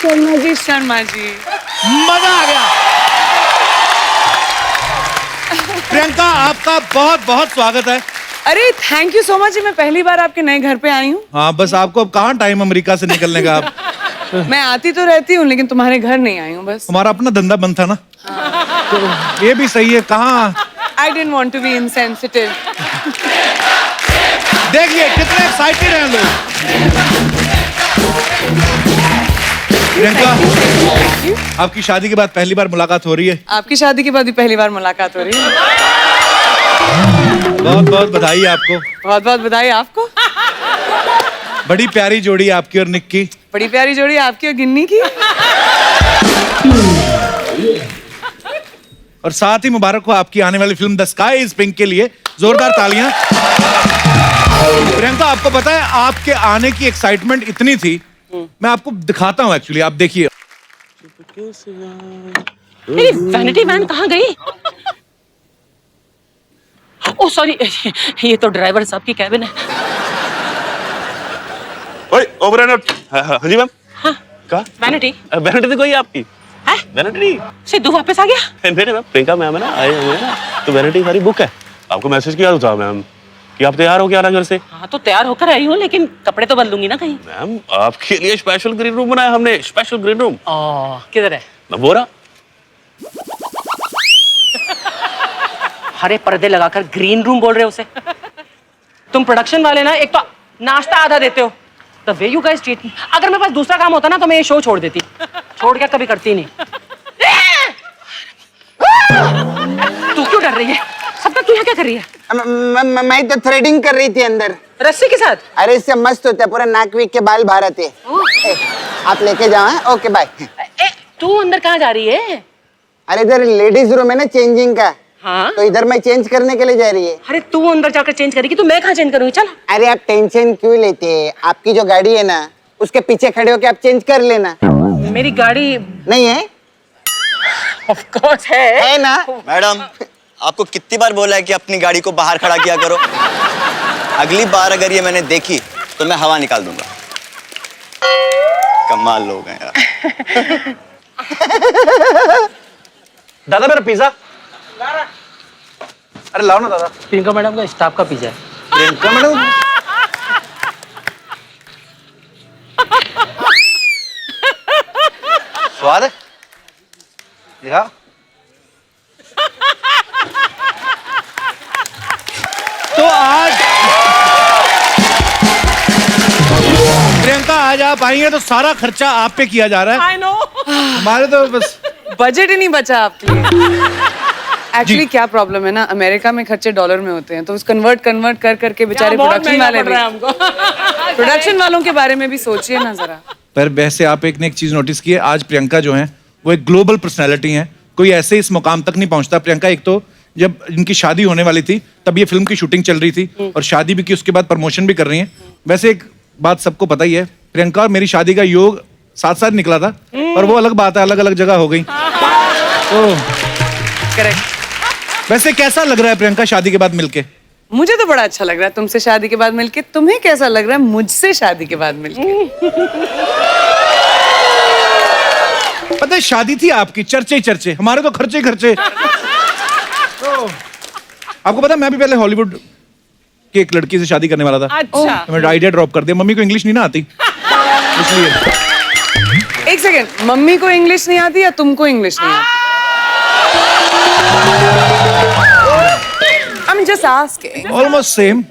शर्मा जी, शर्मा जी। मजा आ गया। प्रियंका, आपका बहुत बहुत स्वागत है। अरे थैंक यू सो मच। मैं पहली बार आपके नए घर पे आई हूँ। हाँ, बस आपको अब कहाँ टाइम अमेरिका से निकलने का। आप मैं आती तो रहती हूँ लेकिन तुम्हारे घर नहीं आई हूँ बस। हमारा अपना धंधा बंद था ना। तो ये भी सही है। कहाँ I didn't want to be insensitive. देखिए कितने एक्साइटेड हैं लोग। प्रियंका, आपकी शादी के बाद पहली बार मुलाकात हो रही है। आपकी शादी के बाद भी पहली बार मुलाकात हो रही है। बहुत बहुत बधाई आपको। बहुत बहुत बधाई आपको। बड़ी प्यारी जोड़ी आपकी और निक की। बड़ी प्यारी जोड़ी आपकी और गिन्नी की। और साथ ही मुबारक हो आपकी आने वाली film the sky is pink के लिए। जोरदार तालियां। प्रियंका, आपको पता है आपके आने की एक्साइटमेंट इतनी थी, मैं आपको दिखाता हूँ एक्चुअली, आप देखिए। मेरी वैनिटी वैन कहाँ गई? ओह सॉरी, ये तो ड्राइवर साहब की कैबिन है। ओए ओबरान, हाँ जी मैम। हाँ, क्या वैनिटी? वैनिटी तो कोई आपकी है? वैनिटी सिद्धू वापस आ गया? नहीं मैम, प्रियंका मैम है ना, आए हुए हैं ना, तो वैनिटी सारी बुक है। आपको मैसेज किया था मैम कि आप तैयार हो के आना घर से। हाँ तो तैयार होकर आई हूँ, लेकिन कपड़े तो बदलूंगी ना कहीं। मैम, आपके लिए स्पेशल ग्रीन रूम बनाया हमने, स्पेशल ग्रीन रूम। किधर है? वो रहा। हरे पर्दे लगाकर ग्रीन रूम बोल रहे हो उसे? तुम प्रोडक्शन वाले ना, एक तो नाश्ता आधा देते हो। The way you guys treat me. अगर मेरे पास दूसरा काम होता ना तो मैं ये शो छोड़ देती। छोड़ के कभी करती नहीं। तू क्यों डर रही है? सबका तू यहाँ क्या कर रही है? मैं तो थ्रेडिंग कर रही थी अंदर। रस्सी के साथ? अरे इससे मस्त होता है, पूरा नाक वीक के बाल बाहर आते हैं। आप लेके जाओ। Okay bye. तू अंदर कहाँ जा रही है? अरे इधर लेडीज रूम है ना चेंजिंग का। हाँ? तो इधर मैं चेंज करने के लिए जा रही है। अरे तू अंदर जाकर चेंज करेगी तो मैं कहाँ चेंज करूँगी? चल। अरे आप टेंशन क्यों लेते हैं? आपकी जो गाड़ी है ना, उसके पीछे खड़े होके आप चेंज कर लेना। मेरी गाड़ी नहीं है? ऑफ कोर्स है ना? मैडम, आपको कितनी बार बोला है कि अपनी गाड़ी को बाहर खड़ा किया करो। अगली बार अगर ये मैंने देखी तो मैं हवा निकाल दूंगा। कमाल लोग हैं यार। दादा मेरा पिज्जा। अरे लाओ ना दादा। प्रियंका मैडम का स्टाफ का पिज्जा है। प्रियंका मैडम, स्वाद है? दिखा। तो आज प्रियंका, आज आप आई हैं तो सारा खर्चा आप पे किया जा रहा है। I know. हमारे तो बस बजट ही नहीं बचा आपके लिए। एक्चुअली क्या प्रॉब्लम है ना, अमेरिका में खर्चे डॉलर में होते हैं तो उस कन्वर्ट कर करके बेचारे प्रोडक्शन वाले भी, प्रोडक्शन वालों के बारे में भी सोचिए ना जरा। पर वैसे आप एक ने एक चीज नोटिस की है, आज प्रियंका जो है वो एक ग्लोबल पर्सनैलिटी है। कोई ऐसे इस मुकाम तक नहीं पहुंचता। प्रियंका, एक तो जब इनकी शादी होने वाली थी तब ये फिल्म की शूटिंग चल रही थी और शादी भी की, उसके बाद प्रमोशन भी कर रही हैं। वैसे एक बात सबको पता ही है, प्रियंका और मेरी शादी का योग साथ साथ निकला था और वो अलग बात है, अलग अलग जगह हो गई। तो करेक्ट। वैसे कैसा लग रहा है प्रियंका शादी के बाद मिलके? मुझे तो बड़ा अच्छा लग रहा है तुमसे शादी के बाद मिलके। तुम्हें कैसा लग रहा है मुझसे शादी के बाद मिलके? पता है, शादी थी आपकी, चर्चे ही चर्चे, हमारे तो खर्चे ही खर्चे। तो आपको पता है, मैं भी पहले हॉलीवुड की एक लड़की से शादी करने वाला था। अच्छा। तो मैं आइडिया ड्रॉप कर दिया। मम्मी को इंग्लिश नहीं ना आती, इसलिए। एक सेकेंड, मम्मी को इंग्लिश नहीं आती या तुमको इंग्लिश नहीं आती? I'm just asking. Almost same.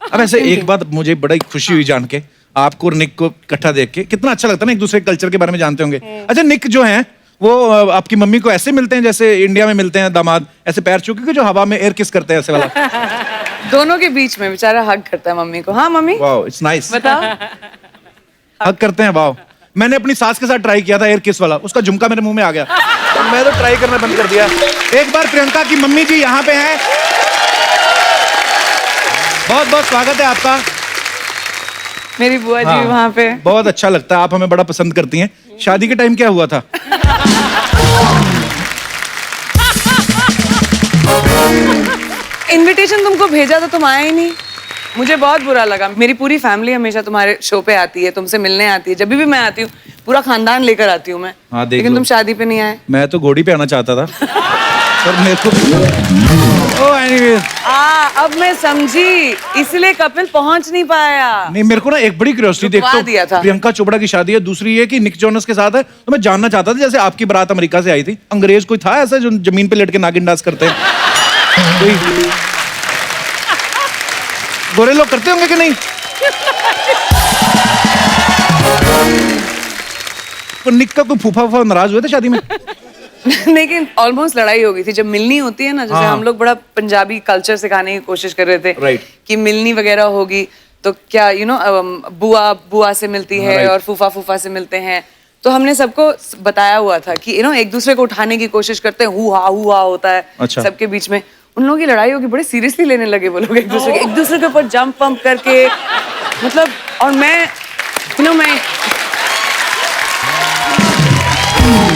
अब ऐसे एक बात मुझे बड़ी खुशी हुई जान के, आपको और निक को इकट्ठा देख के। कितना अच्छा लगता है ना, एक दूसरे कल्चर के बारे में जानते होंगे। अच्छा, निक जो है वो आपकी मम्मी को ऐसे मिलते हैं जैसे इंडिया में मिलते हैं दामाद, ऐसे पैर छू के जो हवा में एयर किस करते हैं, ऐसे वाला? दोनों के बीच में बेचारा हग करता है मम्मी को। हाँ मम्मी, वाओ, इट्स नाइस। बताओ। हग करते हैं, वाओ। मैंने अपनी सास के साथ ट्राई किया था एयर किस वाला, उसका झुमका मेरे मुंह में आ गया तो मैं तो ट्राई करना बंद कर दिया। एक बार प्रियंका की मम्मी जी यहाँ पे हैं, बहुत बहुत स्वागत है आपका। मेरी बुआ जी हाँ, वहाँ पे। बहुत अच्छा लगता है, आप हमें बड़ा पसंद करती हैं। शादी के टाइम क्या हुआ था? इनविटेशन तुमको भेजा तो तुम आए ही नहीं। मुझे बहुत बुरा लगा। मेरी पूरी फैमिली हमेशा तुम्हारे शो पे आती है, तुमसे मिलने आती है। जब भी मैं आती हूँ पूरा खानदान लेकर आती हूँ मैं। हाँ, देख लेकिन लो। तुम शादी पे नहीं आए। मैं तो घोड़ी पे आना चाहता था पर मेरे को एनीवे अब मैं समझी, इसलिए कपिल पहुंच नहीं पाया। नहीं, मेरे को ना एक बड़ी क्यूरियोसिटी रुकवा दिया था। प्रियंका चोपड़ा की शादी है, दूसरी ये कि निक जोनस के साथ है, तो मैं जानना चाहता था जैसे आपकी बारात अमेरिका से आई थी, अंग्रेज कोई था ऐसा जो जमीन पे लेट के नागिन डांस करते हैं? कोई गोरे लोग करते होंगे कि नहीं? तो निक का कोई फूफा नाराज हुए थे शादी में? लेकिन ऑलमोस्ट लड़ाई हो गई थी। जब मिलनी होती है ना, जैसे हाँ। हम लोग बड़ा पंजाबी कल्चर सिखाने की कोशिश कर रहे थे Right. कि मिलनी वगैरह होगी तो क्या बुआ बुआ से मिलती है Right. और फूफा फूफा से मिलते हैं। तो हमने सबको बताया हुआ था कि एक दूसरे को उठाने की कोशिश करते हैं, हुआ होता है अच्छा। सबके बीच में। उन लोगों की लड़ाई होगी, बड़े सीरियसली लेने लगे वो लोग एक दूसरे के ऊपर जंप पंप करके, मतलब। और मैं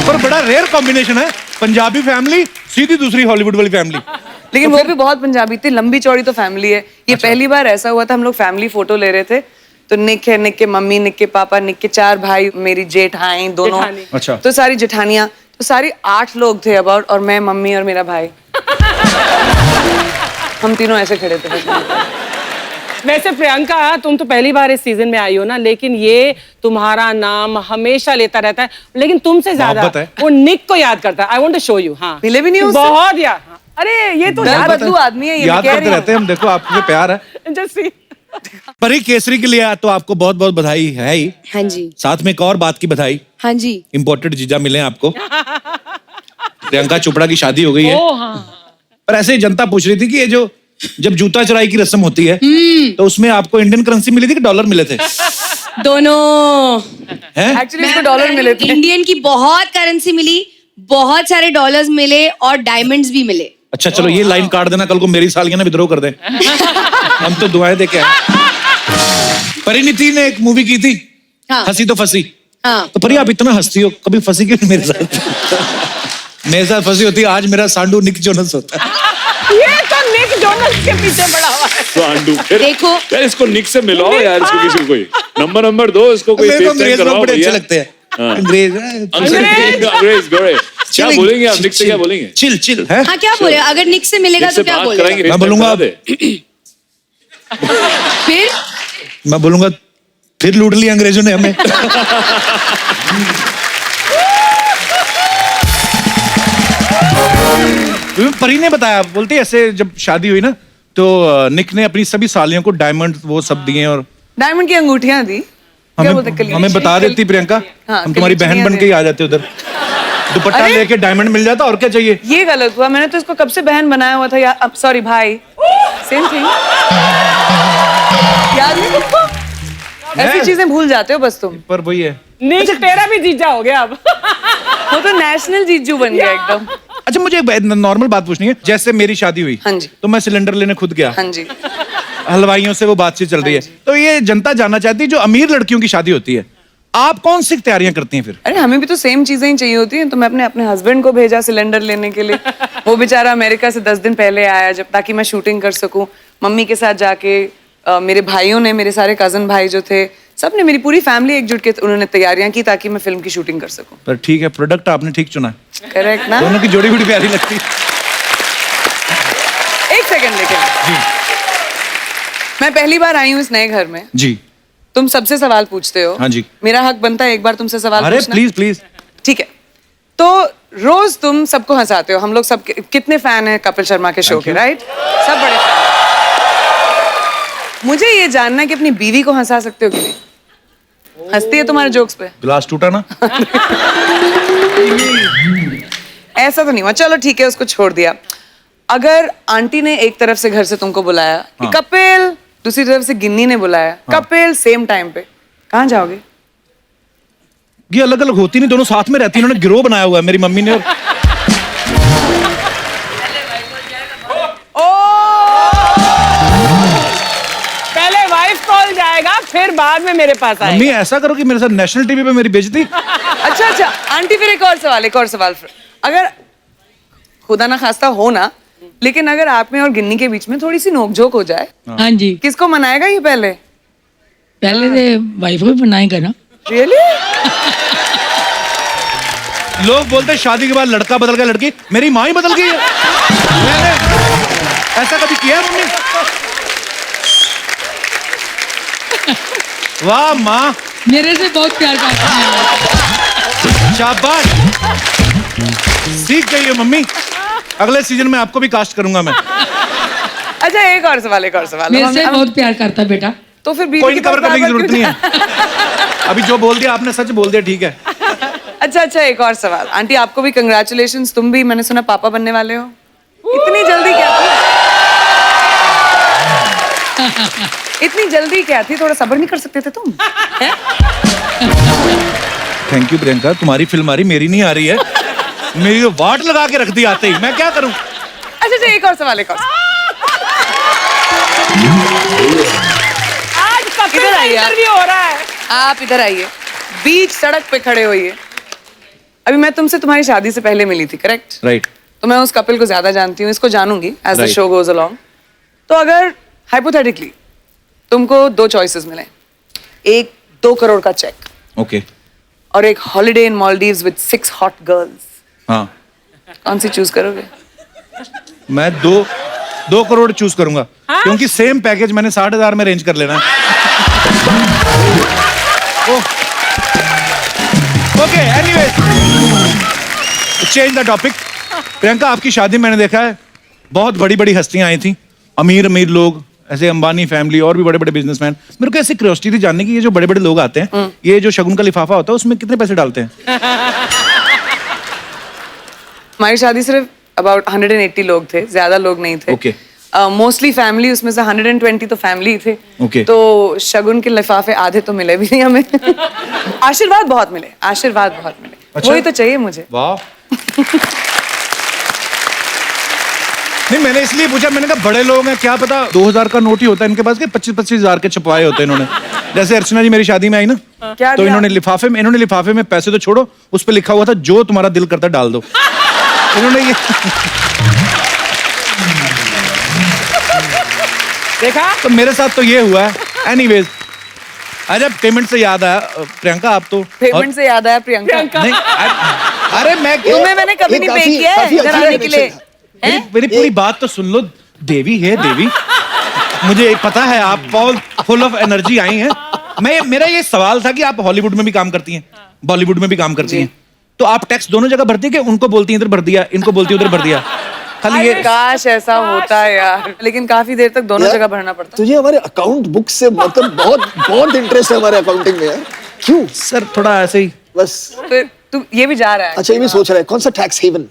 पर बड़ा रेयर कॉम्बिनेशन है, पंजाबी फैमिली सीधी दूसरी हॉलीवुड वाली फैमिली। लेकिन वो भी बहुत पंजाबी थी, लंबी चौड़ी तो फैमिली है। ये पहली बार ऐसा हुआ था, हम लोग फैमिली फोटो ले रहे थे, तो निक है, निक के मम्मी, निक के पापा, निक के 4 भाई, मेरी जेठाई दोनों, अच्छा। तो सारी जेठानियां, तो सारी 8 लोग थे अबाउट, और मैं, मम्मी और मेरा भाई। हम तीनों ऐसे खड़े थे। वैसे प्रियंका, तुम तो पहली बार इस सीजन में आई हो ना, लेकिन ये तुम्हारा नाम हमेशा लेता रहता है, लेकिन तुमसे ज्यादा मोहब्बत है। वो निक को याद करता है। I want to show you. हाँ, मिले भी नहीं उससे? बहुत याद। अरे ये तो दल बदलू आदमी है ये, याद करते रहते हैं हम, देखो आपसे प्यार है। Just see. परी केसरी के लिए तो आपको बहुत बहुत बधाई है ही, हाँ जी, साथ में एक और बात की बधाई, हाँ जी। इम्पोर्टेड जीजा मिले आपको। प्रियंका चोपड़ा की शादी हो गई है। पर ऐसे ही जनता पूछ रही थी कि ये जो जब जूता चुराई की रस्म होती है तो उसमें आपको इंडियन करेंसी मिली थी कि डॉलर मिले थे? दोनों। हैं? एक्चुअली इसको डॉलर मिले थे। इंडियन की बहुत करेंसी मिली, बहुत सारे डॉलर्स मिले और डायमंड्स भी मिले। अच्छा चलो, ये लाइन काट देना, कल को मेरी सालियां ना विद्रोह कर दें। हम तो दुआएं दे के आए। परिणीति ने एक मूवी की थी, हाँ। हंसी तो फंसी। हाँ। तो परी आप इतना हंसती हो, कभी फंसी क्यों मेरे साथ? मेरे साथ फंसी होती है, आज मेरा सांडू निक जोनस होता है। ये तो निक जोनस के पीछे पड़ा हुआ है। सांडू, फिर देखो। यार इसको निक से मिलाओ यार, इसको किसी को कोई नंबर दो, इसको कोई मेरे को FaceTime अंग्रेज लोग करवाओ बड़े अच्छे भैया। लगते हैं। हाँ। अंग्रेज अंग्रेज गोरे। क्या बोलेंगे आप निक से, क्या बोलेंगे? चिल चिल है। हाँ, क्या बोले? अगर निक से मिलेगा निक से तो क्या बात बोलेगा? कराएंगे, मैं बोलूंगा FaceTime करा दे। फिर मैं बोलूंगा फिर लूट लिया अंग्रेजों ने हमें। परी ने बताया, बोलती ऐसे जब शादी हुई ना तो निक ने अपनी सभी सालियों को डायमंड वो सब दिए और डायमंड की अंगूठियां दी। क्या बोलते हैं, हमें बता देती प्रियंका, हाँ, हम तुम्हारी बहन बन के ही आ जाते उधर, दुपट्टा अरे! लेके डायमंड मिल जाता और क्या चाहिए। ये गलत हुआ, मैंने तो इसको कब से बहन बनाया हुआ था यार। अब सॉरी भाई, सेम थिंग। याद नहीं तुमको? ऐसी चीजें भूल जाते हो बस तुम। पर वही है। निक तेरा भी जीजा हो गया अब। वो तो नेशनल जीजू बन गया एकदम। अच्छा मुझे एक नॉर्मल बात पूछनी है, जैसे मेरी शादी हुई हाँ जी। तो मैं सिलेंडर लेने खुद गया, हाँ जी। हलवाइयों से वो बातचीत चल रही है, तो ये जनता जानना चाहती है जो अमीर लड़कियों की शादी होती है, आप कौन सी तैयारियां करती हैं फिर? अरे हमें भी तो सेम चीजें ही चाहिए होती हैं, तो मैं अपने हस्बैंड को भेजा सिलेंडर लेने के लिए। वो बेचारा अमेरिका से 10 दिन पहले आया, जब ताकि मैं शूटिंग कर सकूं। मम्मी के साथ जाके मेरे भाइयों ने, मेरे सारे कजन भाई जो थे, सबने, मेरी पूरी फैमिली एकजुट के उन्होंने तैयारियां की ताकि मैं फिल्म की शूटिंग कर सकूं। पर ठीक है, प्रोडक्ट आपने ठीक चुना, करेक्ट ना? दोनों की जोड़ी बड़ी प्यारी लगती। एक सेकंड लेकिन मैं पहली बार आई हूँ इस नए घर में, जी तुम सबसे सवाल पूछते हो। हाँ जी। मेरा हक बनता है एक बार तुमसे सवाल अरे पूछना। Please please. ठीक है, तो रोज तुम सबको हंसाते हो, हम लोग सब कितने फैन हैं कपिल शर्मा के शो के, राइट? सब बड़े fan। मुझे ये जानना है कि अपनी बीवी को हंसा सकते हो कि नहीं? हंसती है तुम्हारे जोक्स पे? गिलास टूटा ना? ऐसा तो नहीं हुआ, चलो ठीक है, उसको छोड़ दिया। अगर आंटी ने एक तरफ से घर से तुमको बुलाया कि कपिल, दूसरी तरफ से गिन्नी ने बुलाया कपिल, सेम टाइम पे, कहाँ जाओगे? ये अलग अलग होती नहीं, दोनों साथ में रहती, इन्होंने गिरोह बनाया हुआ है मेरी मम्मी ने। और पहले वाइफ कॉल जाएगा, फिर बाद में मेरे पास आएगा। मम्मी ऐसा करो कि मेरे साथ नेशनल टीवी पे मेरी बेइज्जती। अच्छा आंटी, फिर एक और सवाल। अगर खुदा ना खास्ता हो ना, लेकिन अगर आप में और गिन्नी के बीच में थोड़ी सी नोकझोंक हो जाए, हाँ जी, किसको मनाएगा ये पहले? पहले तो वाइफ को बनाएगा ना। रियली? लोग बोलते हैं शादी के बाद लड़का बदल गया, लड़की, मेरी माँ ही बदल गई है। मैंने ऐसा कभी किया है मम्मी? वाह माँ, मेरे से बहुत प्यार करता है। शाबाश, सीख गई है मम्मी। अगले सीजन में आपको भी कास्ट करूंगा मैं। अच्छा एक और सवाल मेरे से बहुत प्यार करता है बेटा। तो फिर बीवी कोई के कवर पास करने की बार-बार जरूरत क्यों नहीं है। अभी जो बोल दिया आपने सच बोल दिया, ठीक है। अच्छा एक और सवाल। आंटी आपको भी कंग्रेचुलेशंस, तुम भी मैंने सुना पापा बनने वाले हो। इतनी जल्दी क्या थी? इतनी जल्दी क्या थी? थोड़ा सब्र नहीं कर सकते थे तुम? थैंक यू प्रियंका, तुम्हारी फिल्म आ रही, मेरी नहीं आ रही है। मेरी तो वाट लगा के रख दी आते ही, मैं क्या करूं? अच्छा एक और सवाल। आज कपिल इधर का आइए आप। इंटरव्यू हो रहा है। आप इधर आइए, बीच सड़क पे खड़े होइए। अभी मैं तुमसे तुम्हारी शादी से पहले मिली थी, करेक्ट? राइट। तो मैं उस कपिल को ज्यादा जानती हूँ, इसको जानूंगी as the Right. Show goes along. तो अगर हाइपोथेटिकली तुमको 2 चॉइसेस मिले, एक 2 करोड़ का चेक ओके। और एक holiday in Maldives with 6 hot girls, हाँ, कौन सी चूज करोगे? मैं 2 करोड़ चूज करूंगा, क्योंकि सेम पैकेज मैंने 60,000 में अरेंज कर लेना है। Okay, anyways, change the topic. Priyanka, आपकी शादी मैंने देखा है, बहुत बड़ी बड़ी हस्तियां आई थी, अमीर लोग, ऐसे अंबानी फैमिली और भी बड़े बड़े बिजनेसमैन। मेरे को ऐसी क्यूरियोसिटी थी जानने की, ये जो बड़े बड़े लोग आते हैं, ये जो शगुन का लिफाफा होता है, उसमें कितने पैसे डालते हैं? हमारी शादी सिर्फ अबाउट 180 लोग थे, ज्यादा लोग नहीं थे। Okay. मोस्टली फैमिली, उसमें से 120 तो फैमिली थे। Okay. तो शगुन के लिफाफे आधे तो मिले भी नहीं हमें। आशीर्वाद बहुत मिले। अच्छा? वही तो चाहिए मुझे। वाह। नहीं, मैंने इसलिए पूछा, मैंने कहा बड़े लोग हैं, क्या पता 2000 का नोट ही होता है इनके पास, के 25-25 हजार के छपवाए होते हैं इन्होंने। जैसे अर्चना जी मेरी शादी में आई ना, क्या तो दिया? इन्होंने लिफाफे में पैसे तो छोड़ो, उस पे लिखा हुआ था जो तुम्हारा दिल करता डाल दो। इन्होंने ये देखा? तो मेरे साथ तो ये हुआ है। एनीवेज, अरे पेमेंट से याद आया, प्रियंका आप तो पेमेंट से याद आया प्रियंका। नहीं, अरे मैं तुम्हें मैंने कभी नहीं पे किया है इधर आने के लिए। मेरी पूरी बात तो सुन लो। देवी है देवी, मुझे पता है आप फुल ऑफ एनर्जी आई हैं। मेरा ये सवाल था कि आप हॉलीवुड में भी काम करती हैं, बॉलीवुड में भी काम करती हैं, तो आप टैक्स दोनों जगह भरती है कि उनको बोलती हैं इधर भर दिया, इनको बोलती है उधर भर दिया? खाली ये काश ऐसा होता है यार, लेकिन काफी देर तक दोनों जगह भरना पड़ता। तुझे हमारे अकाउंट बुक से मतलब बहुत इंटरेस्ट है हमारे अकाउंटिंग में यार। क्यों? सर थोड़ा ऐसे ही बस। फिर तू ये भी जा रहा है? अच्छा, ये भी सोच रहा है कौन सा टैक्स हेवन।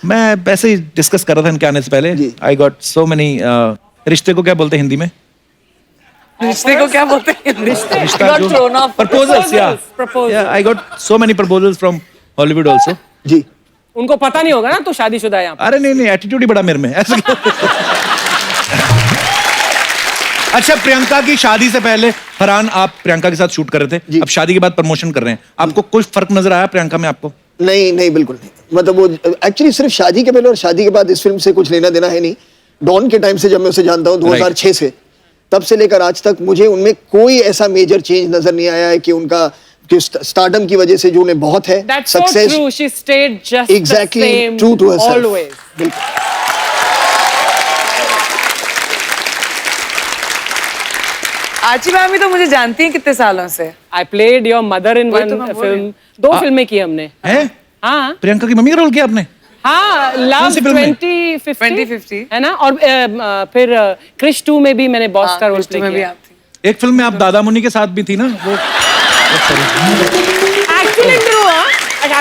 मैं वैसे ही डिस्कस कर रहा था इनके आने से पहले। आई गॉट सो मेनी, रिश्ते को क्या बोलते हैं हिंदी में? रिश्ते को क्या बोलते हैं? रिश्ता जो प्रपोजल्स, या I got so many proposals from Hollywood also. जी, उनको पता नहीं होगा ना तू शादीशुदा है यहाँ पे। अरे नहीं, एटीट्यूड ही बड़ा मेरे में ऐसा क्यों? अच्छा, प्रियंका की शादी से पहले फरहान आप प्रियंका के साथ शूट कर रहे थे, अब शादी के बाद प्रमोशन कर रहे हैं, आपको कोई फर्क नजर आया प्रियंका में आपको? नहीं बिल्कुल नहीं। मतलब वो एक्चुअली सिर्फ शादी के पहले और शादी के बाद इस फिल्म से कुछ लेना देना है नहीं। डॉन के टाइम से जब मैं उसे जानता हूँ 2006 से, तब से लेकर आज तक मुझे उनमें कोई ऐसा मेजर चेंज नजर नहीं आया है कि उनका स्टारडम की वजह से जो उन्हें बहुत है success, she stayed just exactly the same true to herself. always. आची मैम भी तो मुझे जानती हैं कितने सालों से। I played your mother in वही one तो मैं बोल रही film. 2 फिल्में की हमने। हैं? हाँ प्रियंका की मम्मी का रोल किया आपने? हाँ, लव सी फिल्म में? 2050 है ना, और फिर क्रिश 2 में भी मैंने बॉस का रोल प्ले में भी किया। आप थी। एक फिल्म में आप दादा मुनि के साथ भी थी ना वो? एक्चुअली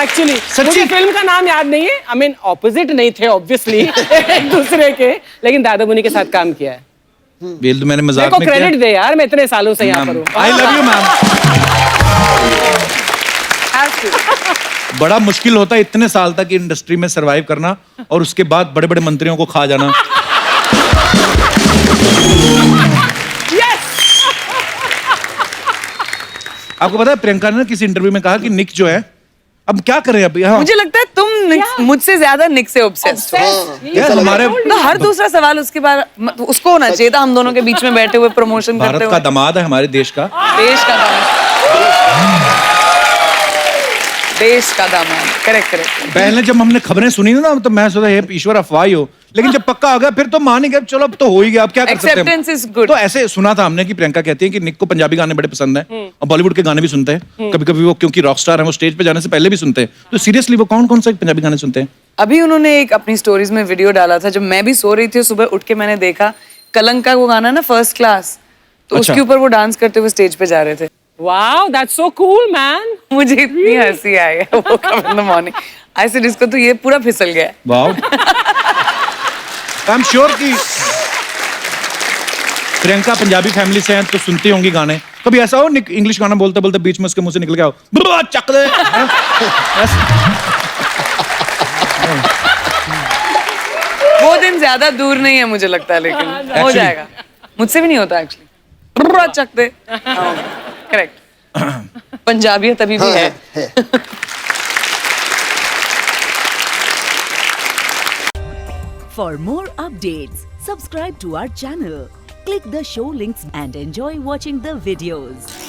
एक्चुअली मुझे फिल्म का नाम याद नहीं है। आई मीन ऑपोजिट नहीं थे ऑब्वियसली एक दूसरे के, लेकिन दादा मुनि के साथ काम किया है। बेल तो मैंने मेरे मजाक को में किया। क्रेडिट दे यार, मैं इतने सालों से यहाँ पर हूँ। I love you ma'am. बड़ा मुश्किल होता है इतने साल तक इंडस्ट्री में सरवाइव करना और उसके बाद बड़े बड़े मंत्रियों को खा जाना। आपको पता है प्रियंका ने किसी इंटरव्यू में कहा कि निक जो है अब क्या करें अब यहाँ? मुझे लगता है तुम मुझसे ज्यादा निक से ऑब्सेस्ड हो। यार, हमारे तो हर दूसरा सवाल उसके बाद उसको होना चाहिए था, हम दोनों के बीच में बैठे हुए प्रमोशन करते भारत हुए। का दामाद है हमारे देश का। देश का दामाद, देश का दामाद, करेक्ट करेक्ट। पहले जब हमने खबरें सुनी ना तो मैं सोचा हे ईश्वर अफवाह ही हो, लेकिन जब पक्का आ गया फिर तो मान ही गया, चलो अब तो हो ही गया, अब क्या कर सकते हैं। Acceptance is good. तो ऐसे सुना था हमने कि प्रियंका कहती है कि निक को पंजाबी गाने बड़े पसंद हैं और बॉलीवुड के गाने भी सुनते हैं, कभी कभी वो क्योंकि रॉक स्टार है वो स्टेज पे जाने से पहले भी सुनते हैं। तो सीरियसली वो कौन कौन सा पंजाबी गाने सुनते हैं? अभी उन्होंने एक अपनी स्टोरीज में वीडियो डाला था, जब मैं भी सो रही थी सुबह उठ के मैंने देखा, कलंक का वो गाना ना फर्स्ट क्लास, तो अच्छा। उसके ऊपर वो डांस करते हुए स्टेज पे जा रहे थे। Wow, that's so cool, man. मुझे इतनी हंसी आई है वो कब in the morning, I said इसको तो ये पूरा फिसल गया है। वाओ। आई एम श्योर कि प्रियंका पंजाबी फैमिली से हैं तो सुनती होंगी गाने। कभी ऐसा हो निक इंग्लिश गाना बोलते बोलते बीच में उसके मुंह से निकल गया हो बुआ चक दे, हैं? वो दिन ज्यादा दूर नहीं है मुझे लगता है, लेकिन हो Actually- जाएगा। मुझसे भी नहीं होता एक्चुअली, चक दे, करेक्ट। पंजाबी तभी भी है। For more updates, subscribe to our channel, click the show links and enjoy watching the videos.